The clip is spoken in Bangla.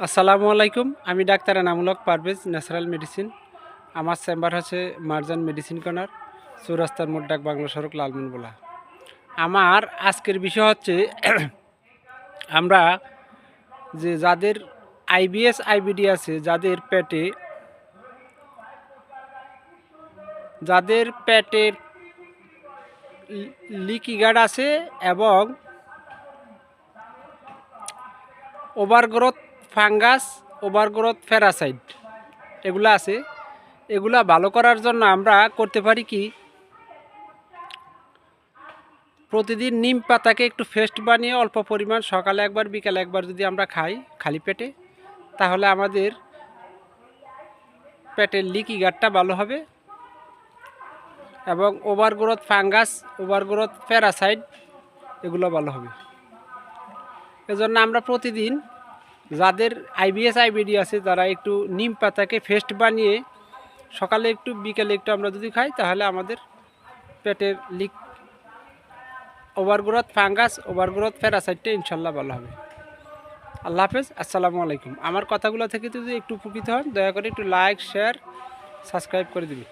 আসসালামু আলাইকুম। আমি doctor Enamul Haque Parvez, natural medicine. আমার চেম্বার হচ্ছে মার্জান মেডিসিন কর্নার, চৌরাস্তার মোড়, ডাক বাংলা সড়ক, লালমনগোলা। আমার আজকের বিষয় হচ্ছে আমরা যে যাদের আইবিএস আইবিডি আছে, যাদের পেটের লিকি গার্ড আছে এবং ওভারগ্রোথ ফাঙ্গাস, ওভারগ্রোথ প্যারাসাইট এগুলো আছে, এগুলা ভালো করার জন্য আমরা করতে পারি কি, প্রতিদিন নিম পাতাকে একটু পেস্ট বানিয়ে অল্প পরিমাণ সকালে একবার বিকালে একবার যদি আমরা খাই খালি পেটে, তাহলে আমাদের পেটের লিকি গার্ডটা ভালো হবে এবং ওভারগ্রোথ ফাঙ্গাস, ওভারগ্রোথ প্যারাসাইট এগুলো ভালো হবে। এজন্য আমরা প্রতিদিন যাদের আইবিএস আইবিডি আছে তারা একটু নিম পাতাকে পেস্ট বানিয়ে সকালে একটু বিকেলে একটু আমরা যদি খাই, তাহলে আমাদের পেটের লিক, ওভারগ্রোথ ফাঙ্গাস, ওভারগ্রোথ প্যারাসাইটটা ইনশাল্লাহ ভালো হবে। আল্লাহ হাফেজ, আসসালামু আলাইকুম। আমার কথাগুলো থেকে যদি একটু উপকৃত হন, দয়া করে একটু লাইক, শেয়ার, সাবস্ক্রাইব করে দিবি।